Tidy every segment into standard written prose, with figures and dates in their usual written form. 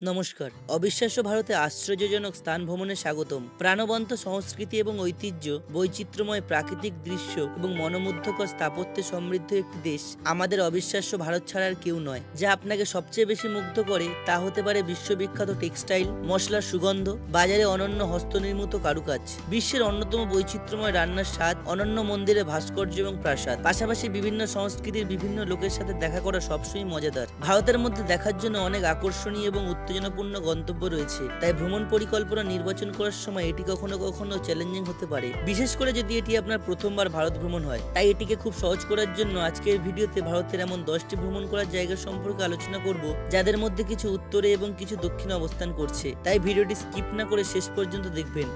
নমস্কার। অবিশ্বাস্য ভারতে আশ্চর্যজনক স্থান ভ্রমণে স্বাগতম। প্রাণবন্ত সংস্কৃতি এবং ঐতিহ্য, বৈচিত্র্যময় প্রাকৃতিক দৃশ্য এবং মনোমুগ্ধকর স্থাপত্যে সমৃদ্ধ একটি দেশ আমাদের অবিশ্বাস্য ভারত ছাড়া আর কেউ নয়। যা আপনাকে সবচেয়ে বেশি মুগ্ধ করে তা হতে পারে বিশ্ববিখ্যাত টেক্সটাইল, মশলার সুগন্ধ, বাজারে অনন্য হস্তনির্মিত কারুকাজ, বিশ্বের অন্যতম বৈচিত্র্যময় রান্নার স্বাদ, অনন্য মন্দিরের ভাস্কর্য এবং প্রাসাদ। পাশাপাশি বিভিন্ন সংস্কৃতির বিভিন্ন লোকের সাথে দেখা করা সবসময় মজাদার। ভারতের মধ্যে দেখার জন্য অনেক আকর্ষণীয় এবং উত্তেজনাপূর্ণ গন্তব্য রয়েছে, তাই ভ্রমণ পরিকল্পনা নির্বাচন করার সময় এটি কখনো কখনো চ্যালেঞ্জিং হতে পারে, বিশেষ করে যদি এটি আপনার প্রথমবার ভারত ভ্রমণ হয়। তাই এটিকে খুব সহজ করার জন্য আজকের ভিডিওতে ভারতের এমন 10টি ভ্রমণ করার জায়গা সম্পর্কে আলোচনা করব, যাদের মধ্যে কিছু উত্তরে এবং কিছু দক্ষিণে অবস্থান করছে। তাই ভিডিওটি স্কিপ না করে শেষ পর্যন্ত দেখবেন।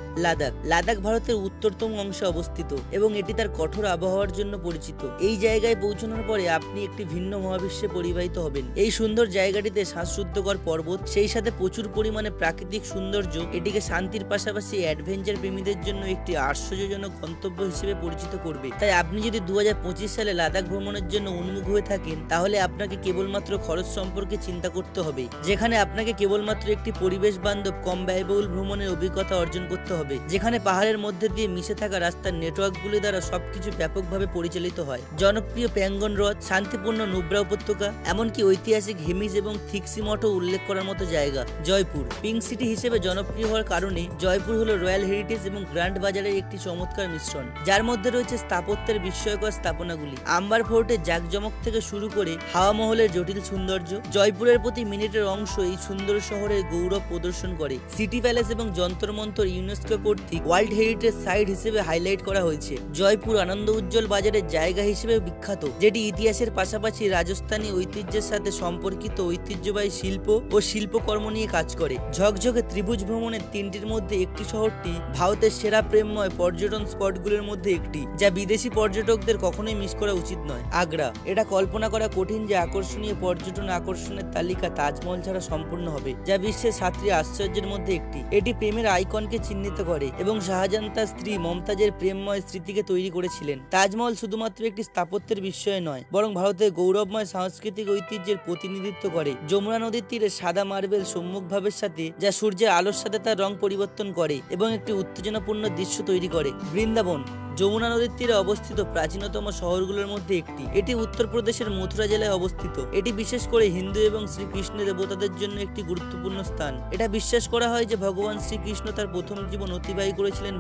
লাদাখ ভারতের উত্তরতম অংশে অবস্থিত এবং এটি তার কঠোর আবহাওয়ার জন্য পরিচিত। এই জায়গায় পৌঁছানোর পরে আপনি একটি ভিন্ন মহাবিশ্বে পরিবাহিত হবেন। এই সুন্দর জায়গাটিতে শ্বাসরুদ্ধকর পর্বত, সেই সাথে প্রচুর পরিমাণে প্রাকৃতিক সৌন্দর্য এটিকে শান্তির পাশাপাশি অ্যাডভেঞ্চার প্রেমীদের জন্য একটি আশ্চর্যজনক গন্তব্য হিসেবে পরিচিত করবে। তাই আপনি যদি 2025 সালে লাদাখ ভ্রমণের জন্য উন্মুখ হয়ে থাকেন, তাহলে আপনাকে কেবলমাত্র খরচ সম্পর্কে চিন্তা করতে হবে, যেখানে আপনাকে কেবলমাত্র একটি পরিবেশ বান্ধব কম ব্যয়বহুল ভ্রমণের অভিজ্ঞতা অর্জন করতে হবে, যেখানে পাহাড়ের মধ্যে দিয়ে মিশে থাকা রাস্তার নেটওয়ার্কগুলি দ্বারা সবকিছু ব্যাপকভাবে পরিচালিত হয়। জনপ্রিয় প্যাঙ্গন হ্রদ, শান্তিপূর্ণ নুব্রা উপত্যকা, এমনকি ঐতিহাসিক হেমিস এবং থিক্সি মঠও উল্লেখ করার মতো জায়গা। জয়পুর পিঙ্ক সিটি হিসেবে জনপ্রিয় হওয়ার কারণে জয়পুর হলো রয়্যাল হেরিটেজ এবং গ্র্যান্ড বাজারের একটি চমৎকার মিশ্রণ, যার মধ্যে রয়েছে স্থাপত্যের বিস্ময়কর স্থাপনাগুলি, আম্বার ফোর্টের জাঁকজমক থেকে শুরু করে হাওয়া মহলের জটিল সৌন্দর্য। জয়পুরের প্রতি মিনিটের অংশ এই সুন্দর শহরের গৌরব প্রদর্শন করে। সিটি প্যালেস এবং যন্তর মন্তর ইউনেস্কো কর্তৃক ওয়ার্ল্ড হেরিটেজ সাইট হিসেবে হাইলাইট করা হয়েছে। জয়পুর আনন্দ উজ্জ্বল বাজারের জায়গা হিসেবে বিখ্যাত, যেটি ইতিহাসের পাশাপাশি রাজস্থানী ঐতিহ্যের সাথে সম্পর্কিত ঐতিহ্যবাহী শিল্প ও শিল্পকর্ম নিয়ে কাজ করে। ঝকঝকে ত্রিভুজ ভ্রমণের তিনটির মধ্যে একটি শহরটি ভারতের সেরা প্রেমময় পর্যটন স্পটগুলোর মধ্যে একটি, যা বিদেশি পর্যটকদের কখনোই মিস করা উচিত নয়। আগ্রা, এটা কল্পনা করা কঠিন যে আকর্ষণীয় পর্যটন আকর্ষণের তালিকা তাজমহল ছাড়া সম্পূর্ণ হবে, যা বিশ্বের 7টি আশ্চর্যের মধ্যে একটি। এটি প্রেমের আইকনকে চিহ্নিত করে এবং শাহজাহান তার স্ত্রী মমতাজের প্রেমময় স্মৃতিকে তৈরি করেছিলেন। তাজমহল শুধুমাত্র একটি স্থাপত্যের বিস্ময় নয়, বরং ভারতের গৌরবময় সাংস্কৃতিক ঐতিহ্যের প্রতিনিধিত্ব করে। যমুনা নদীর তীরে সাদা মার্বেল সম্মুখভাবের সাথে, যা সূর্যের আলোর সাথে তার রং পরিবর্তন করে এবং একটি উত্তেজনাপূর্ণ দৃশ্য তৈরি করে। বৃন্দাবন, যমুনা নদীর তীরে অবস্থিত প্রাচীনতম শহরগুলোর মধ্যে একটি। এটি উত্তরপ্রদেশের মথুরা জেলায় অবস্থিত। এটি বিশেষ করে হিন্দু এবং শ্রীকৃষ্ণ দেবতাদের জন্য একটি গুরুত্বপূর্ণ স্থান। এটা বিশ্বাস করা হয় যে ভগবান শ্রীকৃষ্ণ তার প্রথম জীবন অতিবাহিত করেছিলেন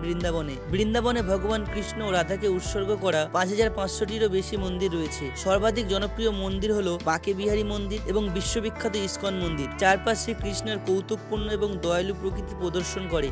বৃন্দাবনে ভগবান কৃষ্ণ ও রাধাকে উৎসর্গ করা 5500টিরও বেশি মন্দির রয়েছে। সর্বাধিক জনপ্রিয় মন্দির হলো বাঁকে বিহারী মন্দির এবং বিশ্ববিখ্যাত ইস্কন মন্দির। চারপাশ শ্রীকৃষ্ণের কৌতুকপূর্ণ এবং দয়ালু প্রকৃতি প্রদর্শন করে।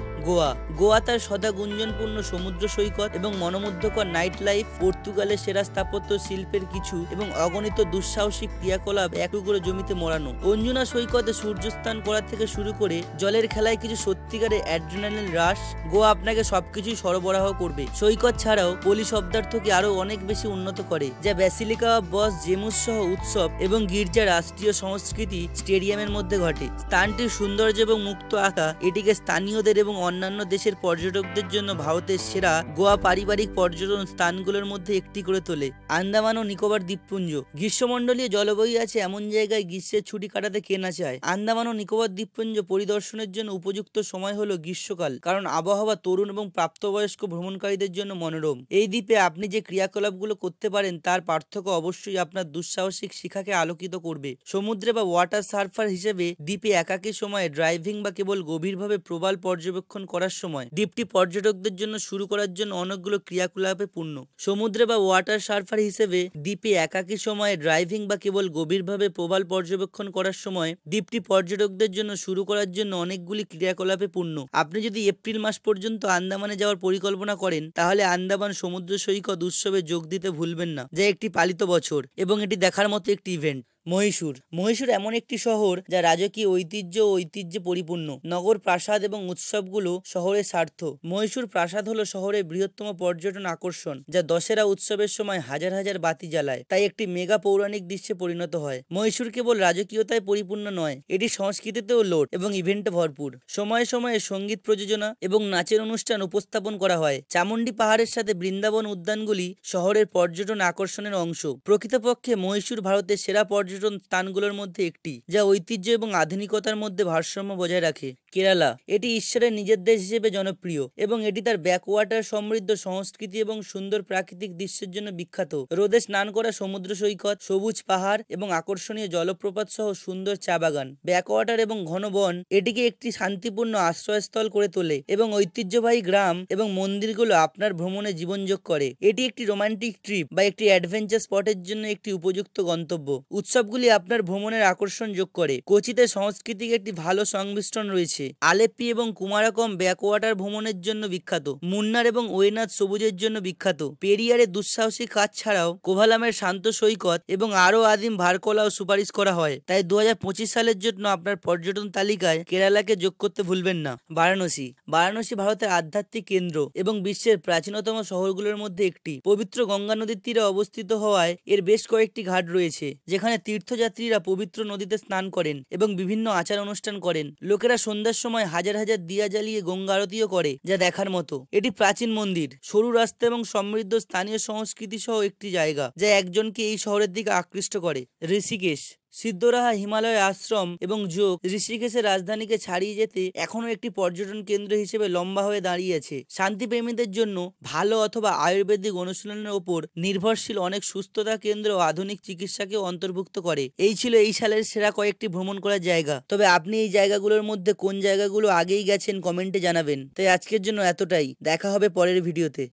গোয়া তার সদা গুঞ্জনপূর্ণ সমুদ্র সৈকত এবং মনোমুগ্ধকর নাইট লাইফ, পর্তুগালের সেরা স্থাপত্য শিল্পের কিছু এবং অগণিত দুঃসাহসিক ক্রিয়াকলাপ এক টুকরো জমিতে মোড়ানো। অঞ্জুনা সৈকতে সূর্যস্থান করা থেকে শুরু করে জলের খেলায় কিছু সত্যিকারের অ্যাড্রেনালিন রাশ, গোয়া আপনাকে সবকিছুই সরবরাহ করবে। সৈকত ছাড়াও পলি শব্দার্থকে আরো অনেক বেশি উন্নত করে, যা ব্যাসিলিকা অফ বস জেমুস সহ উৎসব এবং গির্জা রাষ্ট্রীয় সংস্কৃতি স্টেডিয়ামের মধ্যে ঘটে। স্থানটির সৌন্দর্য এবং মুক্ত আঁকা এটিকে স্থানীয়দের এবং অন্যান্য দেশের পর্যটকদের জন্য ভারতের সেরা গোয়া পারিবারিক পর্যটন স্থানগুলোর মধ্যে একটি করে তোলে। আন্দামান ও নিকোবর দ্বীপপুঞ্জ, গ্রীষ্মমণ্ডলীয় জলবায়ু আছে এমন জায়গায় গ্রীষ্মের ছুটি কাটাতে কে না চায়। আন্দামান ও নিকোবর দ্বীপপুঞ্জ পরিদর্শনের জন্য উপযুক্ত সময় হলো গ্রীষ্মকাল, কারণ আবহাওয়া তরুণ এবং প্রাপ্তবয়স্ক ভ্রমণকারীদের জন্য মনোরম। এই দ্বীপে আপনি যে ক্রিয়াকলাপগুলো করতে পারেন তার পার্থক্য অবশ্যই আপনার দুঃসাহসিক শিক্ষাকে আলোকিত করবে। সমুদ্রে বা ওয়াটার সার্ফার হিসেবে দ্বীপে একাকী সময়ে ড্রাইভিং বা কেবল গভীরভাবে প্রবাল পর্যবেক্ষণ করার সময় দ্বীপটি পর্যটকদের জন্য শুরু করার জন্য অনেকগুলো ক্রিয়াকলাপে পূর্ণ। সমুদ্রে বা ওয়াটার সার্ফার হিসেবে দ্বীপে একাকী সময়ে ড্রাইভিং বা কেবল গভীরভাবে প্রবাল পর্যবেক্ষণ করার সময় দ্বীপটি পর্যটকদের জন্য শুরু করার জন্য অনেকগুলি ক্রিয়াকলাপে পূর্ণ। আপনি যদি এপ্রিল মাস পর্যন্ত আন্দামানে যাওয়ার পরিকল্পনা করেন, তাহলে আন্দামান সমুদ্র সৈকত উৎসবে যোগ দিতে ভুলবেন না, যা একটি পালিত বছর এবং এটি দেখার মতো একটি ইভেন্ট। মহীশূর এমন একটি শহর যা রাজকীয় ঐতিহ্য ও ঐতিহ্যে পরিপূর্ণ। নগর প্রাসাদ এবং উৎসবগুলো শহরের স্বার্থ। মহীশূর প্রাসাদ হলো শহরের বৃহত্তম পর্যটন আকর্ষণ, যা দশেরা উৎসবের সময় হাজার হাজার বাতি জ্বালায়, তাই একটি মেগা পৌরাণিক দৃশ্যে পরিণত হয়। মহীশূর কেবল রাজকীয়তায় পরিপূর্ণ নয়, এটি সংস্কৃতিতেও লোট এবং ইভেন্টে ভরপুর। সময়ে সময়ে সঙ্গীত প্রযোজনা এবং নাচের অনুষ্ঠান উপস্থাপন করা হয়। চামুন্ডি পাহাড়ের সাথে বৃন্দাবন উদ্যানগুলি শহরের পর্যটন আকর্ষণের অংশ। প্রকৃতপক্ষে মহীশূর ভারতের সেরা পর্যটন স্থানগুলোর মধ্যে একটি, যা ঐতিহ্য এবং আধুনিকতার মধ্যে ভারসাম্য বজায় রাখে। কেরালা, এটি ঈশ্বরের নিজের দেশ হিসেবে জনপ্রিয় এবং এটি তার ব্যাকওয়াটার সমৃদ্ধ সংস্কৃতি এবং সুন্দর প্রাকৃতিক দৃশ্যের জন্য বিখ্যাত। রোদে স্নান করা সমুদ্র সৈকত, সবুজ পাহাড় এবং আকর্ষণীয় জলপ্রপাত সহ সুন্দর চা বাগান, ব্যাকওয়াটার এবং ঘন বন এটিকে একটি শান্তিপূর্ণ আশ্রয়স্থল করে তোলে এবং ঐতিহ্যবাহী গ্রাম এবং মন্দিরগুলো আপনার ভ্রমণে জীবন যোগ করে। এটি একটি রোমান্টিক ট্রিপ বা একটি অ্যাডভেঞ্চার স্পটের জন্য একটি উপযুক্ত গন্তব্য। উৎসবগুলি আপনার ভ্রমণের আকর্ষণ যোগ করে। কোচিতে সাংস্কৃতিক একটি ভালো সংমিশ্রণ রয়েছে। আলেপ্পি এবং কুমারাকম ব্যাকওয়াটার ভ্রমণের জন্য বিখ্যাত। মুন্নার এবং ওয়েনাদ সবুজের জন্য বিখ্যাত। পেরিয়ারে দুঃসাহসিক কাজ ছাড়াও কোভালামের শান্ত সৈকত এবং আরও আদিম ভারকোলাও সুপারিশ করা হয়। তাই 2025 সালের জন্য আপনার পর্যটন তালিকায় কেরালাকে যোগ করতে ভুলবেন না। বারাণসী, বারাণসী ভারতের আধ্যাত্মিক কেন্দ্র এবং বিশ্বের প্রাচীনতম শহরগুলোর মধ্যে একটি। পবিত্র গঙ্গা নদীর তীরে অবস্থিত হওয়ায় এর বেশ কয়েকটি ঘাট রয়েছে, যেখানে তীর্থযাত্রীরা পবিত্র নদীতে স্নান করেন এবং বিভিন্ন আচার অনুষ্ঠান করেন। লোকেরা সন্ধ্যার সময় হাজার হাজার দিয়া জ্বালিয়ে গঙ্গা আরতিও করে, যা দেখার মতো। এটি প্রাচীন মন্দির, সরু রাস্তা এবং সমৃদ্ধ স্থানীয় সংস্কৃতি সহ একটি জায়গা যা একজনকে এই শহরের দিকে আকৃষ্ট করে। ঋষিকেশ, সিদ্ধরাহা হিমালয় আশ্রম এবং যোগ ঋষিকেশের রাজধানীকে ছাড়িয়ে যেতে এখনও একটি পর্যটন কেন্দ্র হিসেবে লম্বা হয়ে দাঁড়িয়েছে। শান্তিপ্রেমীদের জন্য ভালো অথবা আয়ুর্বেদিক অনুশীলনের ওপর নির্ভরশীল অনেক সুস্থতা কেন্দ্র ও আধুনিক চিকিৎসাকেও অন্তর্ভুক্ত করে। এই ছিল এই সালের সেরা কয়েকটি ভ্রমণ করার জায়গা। তবে আপনি এই জায়গাগুলোর মধ্যে কোন জায়গাগুলো আগেই গেছেন কমেন্টে জানাবেন। তাই আজকের জন্য এতটাই। দেখা হবে পরের ভিডিওতে।